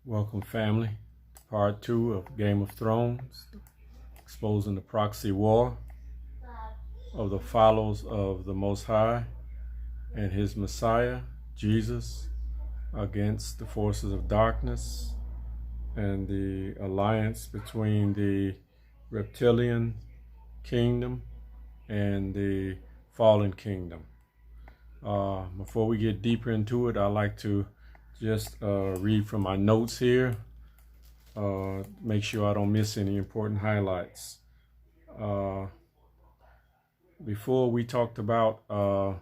Welcome, family, to part 2 of Game of Thrones, exposing the proxy war of the followers of the Most High and his Messiah, Jesus, against the forces of darkness and the alliance between the Reptilian kingdom and the fallen kingdom. Before we get deeper into it, I'd like to just read from my notes here. Make sure I don't miss any important highlights. Before we talked about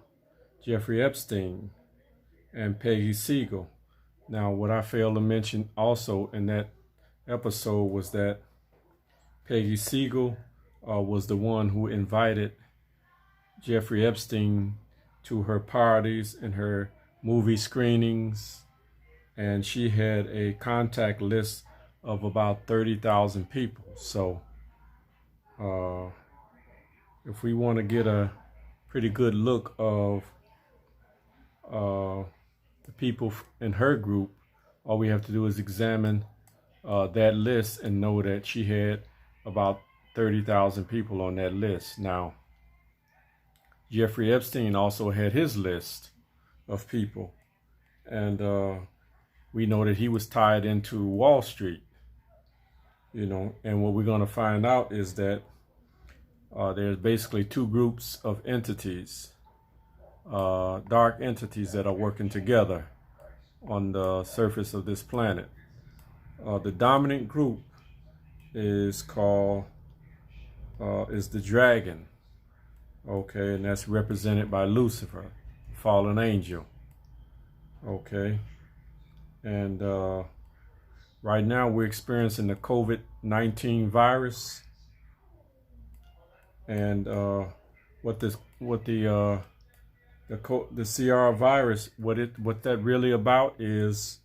Jeffrey Epstein and Peggy Siegel. Now, what I failed to mention also in that episode was that Peggy Siegel was the one who invited Jeffrey Epstein to her parties and her movie screenings, and she had a contact list of about 30,000 people. So if we want to get a pretty good look of the people in her group, all we have to do is examine that list and know that she had about 30,000 people on that list. Now, Jeffrey Epstein also had his list of people, and we know that he was tied into Wall Street, and what we're going to find out is that there's basically two groups of entities, dark entities that are working together on the surface of this planet. The dominant group is called is the dragon, okay, and that's represented by Lucifer, fallen angel, okay. And right now we're experiencing the COVID-19 virus, and what the CR virus, what that really about is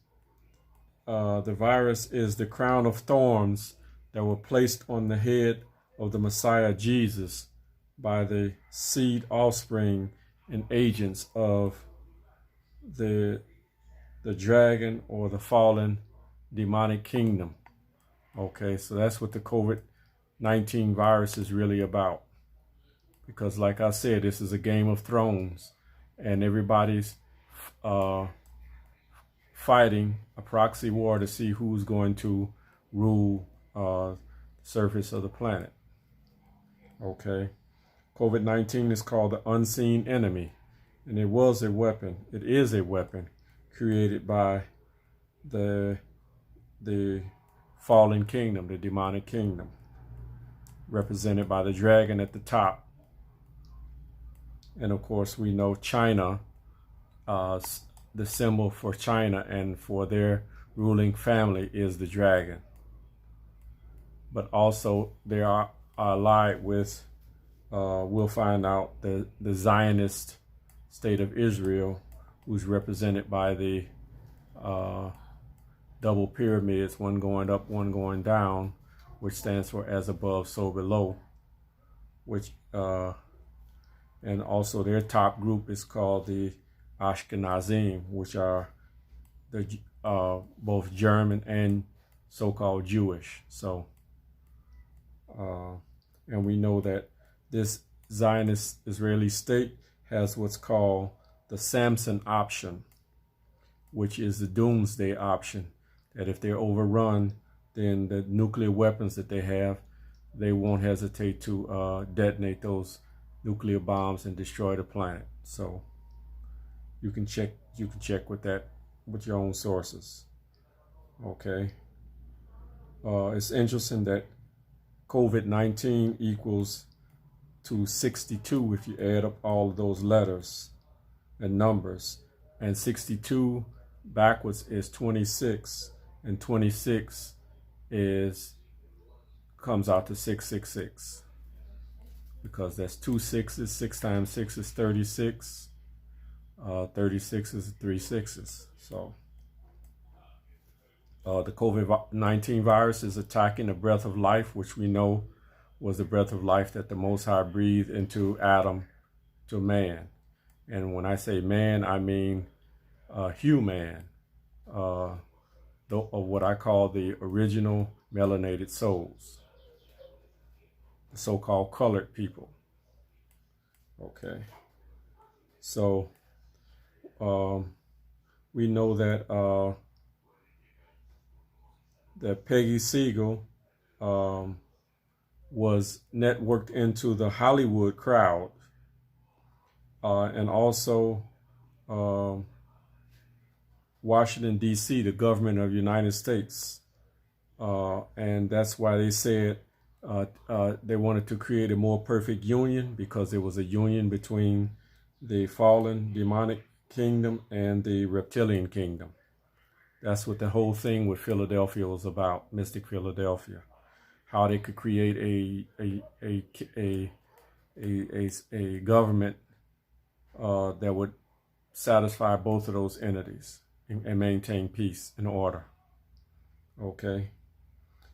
the virus is the crown of thorns that were placed on the head of the Messiah Jesus by the seed, offspring, and agents of the dragon or the fallen demonic kingdom. Okay, so that's what the COVID-19 virus is really about. Because like I said, this is a Game of Thrones, and everybody's fighting a proxy war to see who's going to rule the surface of the planet. Okay, COVID-19 is called the unseen enemy, and it was a weapon. It is a weapon created by the fallen kingdom, the demonic kingdom, represented by the dragon at the top. And of course, we know China, the symbol for China and for their ruling family is the dragon. But also they are allied with, we'll find out, the Zionist state of Israel, who's represented by the double pyramids, one going up, one going down, which stands for as above, so below, which and also their top group is called the Ashkenazim, which are the both German and so-called Jewish. So and we know that this Zionist Israeli state has what's called the Samson option, which is the doomsday option, that if they're overrun, then the nuclear weapons that they have, they won't hesitate to detonate those nuclear bombs and destroy the planet. So you can check with that with your own sources. Okay. It's interesting that COVID-19 equals to 62 if you add up all of those letters and numbers, and 62 backwards is 26, and 26 comes out to 666, because that's 2 sixes. 6 times 6 is 36. 36 is 3 sixes. So the COVID-19 virus is attacking the breath of life, which we know was the breath of life that the Most High breathed into Adam to man. And when I say man, I mean human. of what I call the original melanated souls, the so-called colored people. Okay, so we know that Peggy Siegel was networked into the Hollywood crowd, and also Washington, D.C., the government of the United States. And that's why they said they wanted to create a more perfect union, because there was a union between the fallen demonic kingdom and the reptilian kingdom. That's what the whole thing with Philadelphia was about, Mystic Philadelphia. How they could create a government that would satisfy both of those entities and maintain peace and order. Okay.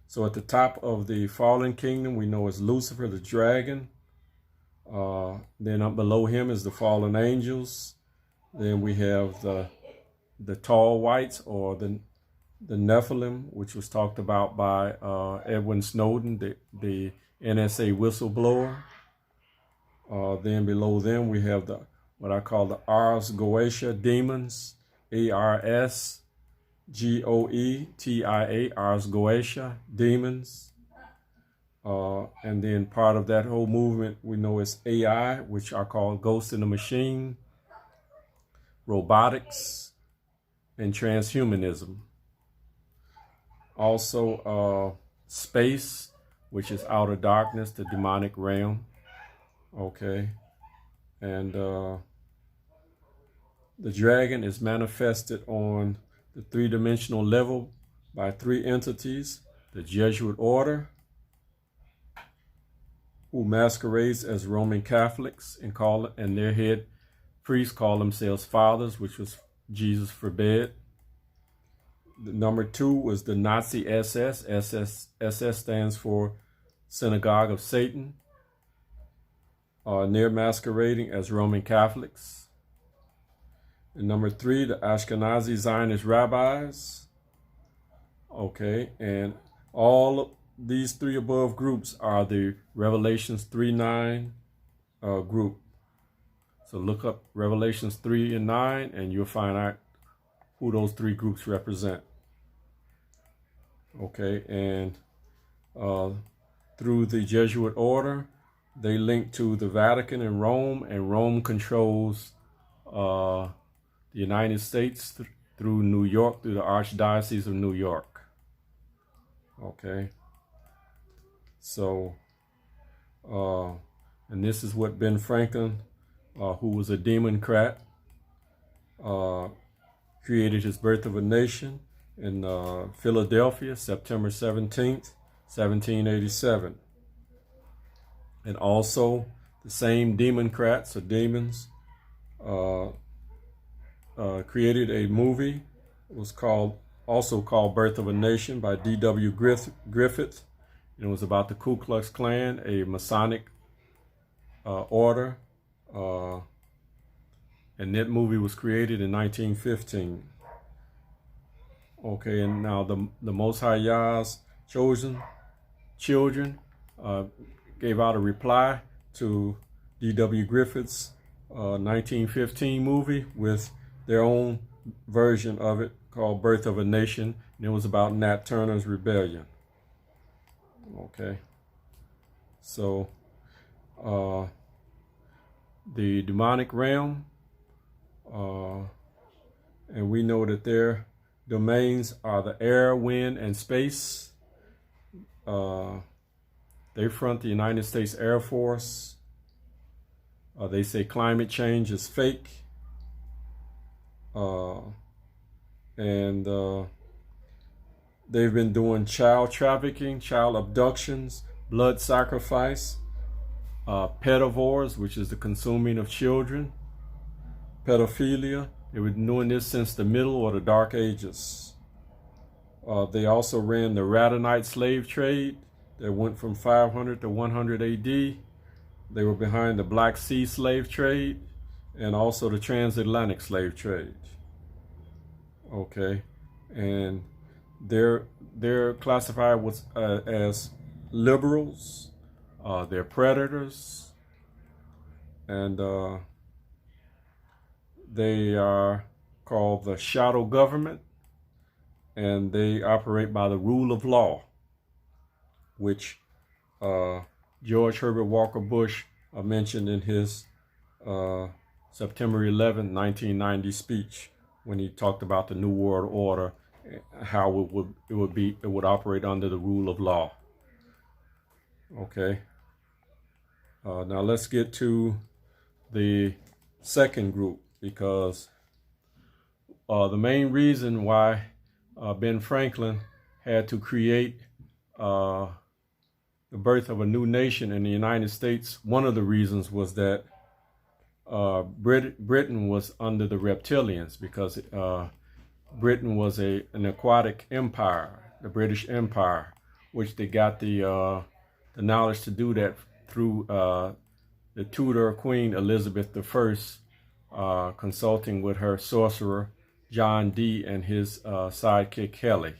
So at the top of the fallen kingdom, we know is Lucifer, the dragon. Then up below him is the fallen angels. Then we have the tall whites, or the Nephilim, which was talked about by Edwin Snowden, the NSA whistleblower. Then below them we have what I call the Ars Goetia demons, ARSGOETIA, Ars Goetia demons. And then part of that whole movement we know is AI, which are called Ghost in the Machine, robotics, and transhumanism. Also space, which is outer darkness, the demonic realm. Okay. And the dragon is manifested on the three-dimensional level by three entities: the Jesuit order, who masquerades as Roman Catholics and their head priests call themselves fathers, which was Jesus forbid. The number two was the Nazi SS. SS stands for Synagogue of Satan. And they're masquerading as Roman Catholics. And number three, the Ashkenazi Zionist rabbis. Okay, and all these three above groups are the Revelations 3:9 group. So look up Revelations 3 and 9, and you'll find out who those three groups represent. Okay, and through the Jesuit order, they link to the Vatican and Rome controls the United States through New York, through the Archdiocese of New York. Okay, so and this is what Ben Franklin, who was a Democrat, created his Birth of a Nation in Philadelphia, September 17th, 1787. And also the same Democrats or demons created a movie. It was also called Birth of a Nation by D.W. Griffith. And it was about the Ku Klux Klan, a Masonic order. And that movie was created in 1915. Okay, and now the Most High Yah's chosen children gave out a reply to D.W. Griffith's 1915 movie with their own version of it called Birth of a Nation, and it was about Nat Turner's rebellion. Okay, so the demonic realm, and we know that their domains are the air, wind, and space. They front the United States Air Force. They say climate change is fake. And they've been doing child trafficking, child abductions, blood sacrifice, pedivores, which is the consuming of children, pedophilia. They were doing this since the Middle or the Dark Ages. They also ran the Radonite slave trade that went from 500 to 100 AD. They were behind the Black Sea slave trade and also the transatlantic slave trade. Okay, and they're classified as liberals. They're predators, and they are called the shadow government, and they operate by the rule of law, which George Herbert Walker Bush mentioned in his September 11, 1990 speech, when he talked about the New World Order, how it would operate under the rule of law. Okay. Now let's get to the second group, because the main reason why Ben Franklin had to create the birth of a new nation in the United States, one of the reasons was that Britain was under the Reptilians, because Britain was an aquatic empire, the British Empire, which they got the knowledge to do that through the Tudor Queen Elizabeth I, consulting with her sorcerer John Dee and his sidekick Kelly.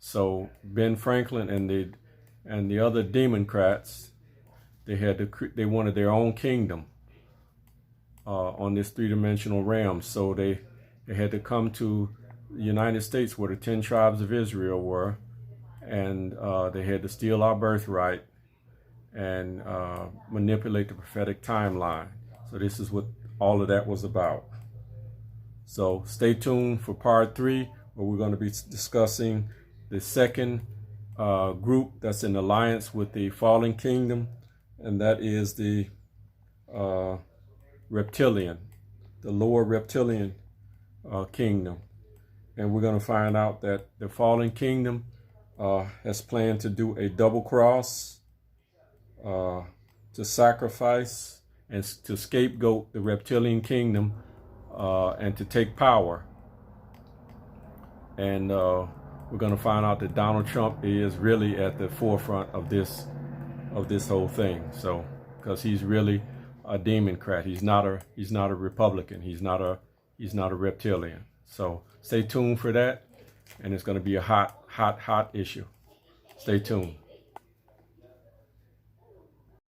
So Ben Franklin and the other Democrats, they wanted their own kingdom on this three-dimensional realm. So they had to come to the United States, where the 10 tribes of Israel were, and they had to steal our birthright and manipulate the prophetic timeline. So this is what all of that was about. So stay tuned for part 3, where we're going to be discussing the second group that's in alliance with the fallen kingdom, and that is the Reptilian, the lower Reptilian kingdom. And we're going to find out that the fallen kingdom has planned to do a double cross, to sacrifice and to scapegoat the Reptilian kingdom, and to take power. And we're going to find out that Donald Trump is really at the forefront of this whole thing. So, because he's really a Democrat, he's not a Republican, he's not a Reptilian. So stay tuned for that, and it's going to be a hot issue. Stay tuned.